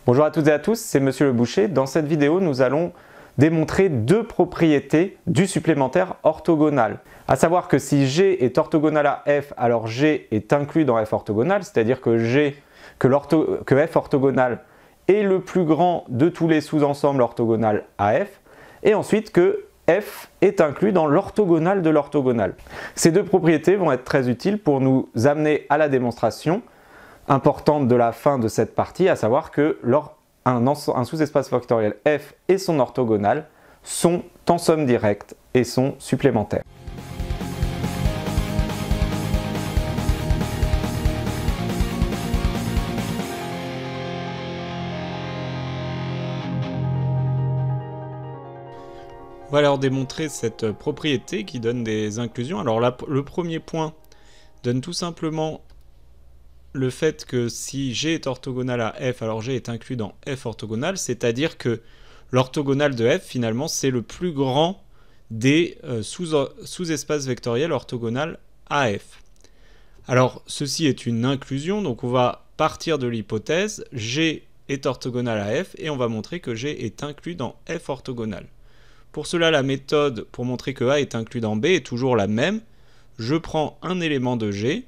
Bonjour à toutes et à tous, c'est Monsieur Le Boucher. Dans cette vidéo, nous allons démontrer deux propriétés du supplémentaire orthogonal. À savoir que si G est orthogonal à F, alors G est inclus dans F orthogonal, c'est-à-dire que F orthogonal est le plus grand de tous les sous-ensembles orthogonales à F, et ensuite que F est inclus dans l'orthogonal de l'orthogonal. Ces deux propriétés vont être très utiles pour nous amener à la démonstration importante de la fin de cette partie, à savoir que un sous-espace factoriel F et son orthogonal sont en somme directe et sont supplémentaires. On va alors démontrer cette propriété qui donne des inclusions. Alors là, le premier point donne tout simplement le fait que si G est orthogonal à F, alors G est inclus dans F orthogonal, c'est-à-dire que l'orthogonal de F, finalement, c'est le plus grand des sous-espaces vectoriels orthogonal à F. Alors, ceci est une inclusion, donc on va partir de l'hypothèse G est orthogonal à F et on va montrer que G est inclus dans F orthogonal. Pour cela, la méthode pour montrer que A est inclus dans B est toujours la même. Je prends un élément de G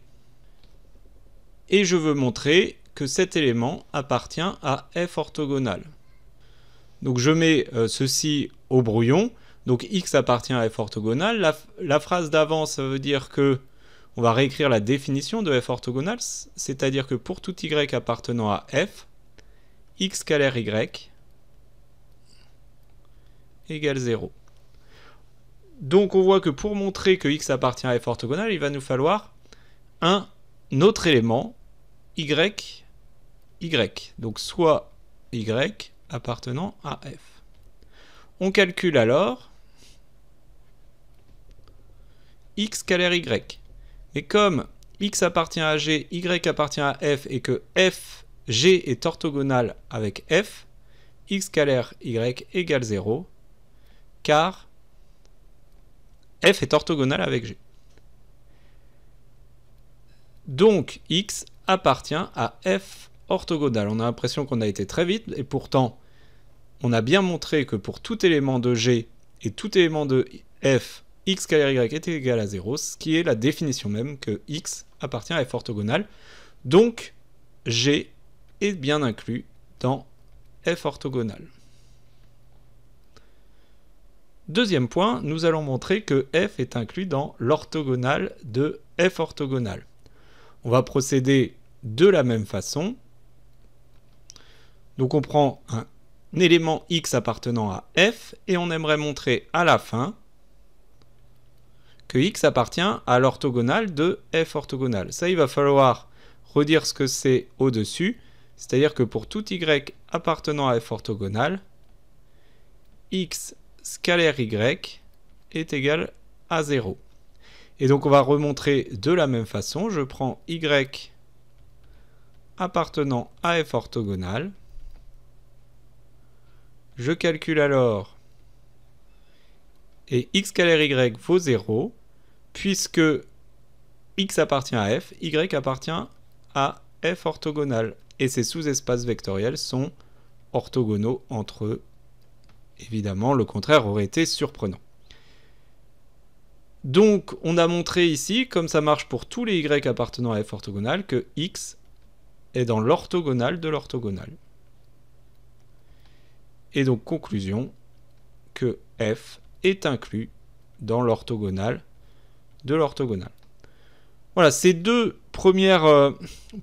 et je veux montrer que cet élément appartient à F orthogonal. Donc je mets ceci au brouillon. Donc X appartient à F orthogonal. La phrase d'avant, ça veut dire que on va réécrire la définition de F orthogonal, c'est-à-dire que pour tout Y appartenant à F, X scalaire Y égale 0. Donc on voit que pour montrer que X appartient à F orthogonal, il va nous falloir un autre élément, Y. Donc soit Y appartenant à F. On calcule alors X scalaire Y. Et comme X appartient à G, Y appartient à F et que G est orthogonal avec F, X scalaire Y égale 0, car F est orthogonal avec G. Donc X appartient à F orthogonal. On a l'impression qu'on a été très vite, et pourtant, on a bien montré que pour tout élément de G et tout élément de F, X scalaire Y est égal à 0, ce qui est la définition même que X appartient à F orthogonal. Donc, G est bien inclus dans F orthogonal. Deuxième point, nous allons montrer que F est inclus dans l'orthogonal de F orthogonal. On va procéder de la même façon. Donc on prend un élément X appartenant à F et on aimerait montrer à la fin que X appartient à l'orthogonal de F orthogonal. Ça, il va falloir redire ce que c'est au-dessus, c'est-à-dire que pour tout Y appartenant à F orthogonal, X scalaire Y est égal à 0. Et donc on va remontrer de la même façon. Je prends Y appartenant à F orthogonal. Je calcule alors et X scalaire Y vaut 0 puisque X appartient à F, Y appartient à F orthogonal. Et ces sous-espaces vectoriels sont orthogonaux entre eux. Évidemment, le contraire aurait été surprenant. Donc, on a montré ici, comme ça marche pour tous les Y appartenant à F orthogonal, que X est dans l'orthogonal de l'orthogonal. Et donc, conclusion, que F est inclus dans l'orthogonal de l'orthogonal. Voilà, ces deux premières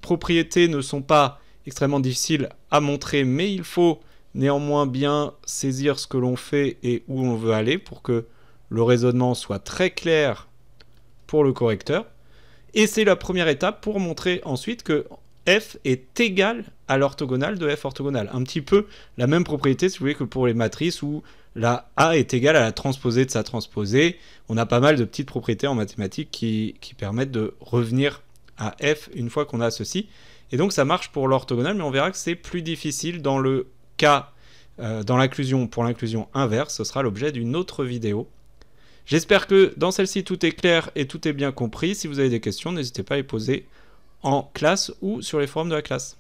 propriétés ne sont pas extrêmement difficiles à montrer, mais il faut néanmoins bien saisir ce que l'on fait et où on veut aller pour que le raisonnement soit très clair pour le correcteur. Et c'est la première étape pour montrer ensuite que F est égal à l'orthogonal de F orthogonal. Un petit peu la même propriété, si vous voulez, que pour les matrices où la A est égale à la transposée de sa transposée. On a pas mal de petites propriétés en mathématiques qui permettent de revenir à F une fois qu'on a ceci. Et donc ça marche pour l'orthogonal, mais on verra que c'est plus difficile dans le cas, pour l'inclusion inverse. Ce sera l'objet d'une autre vidéo. J'espère que dans celle-ci tout est clair et tout est bien compris. Si vous avez des questions, n'hésitez pas à les poser en classe ou sur les forums de la classe.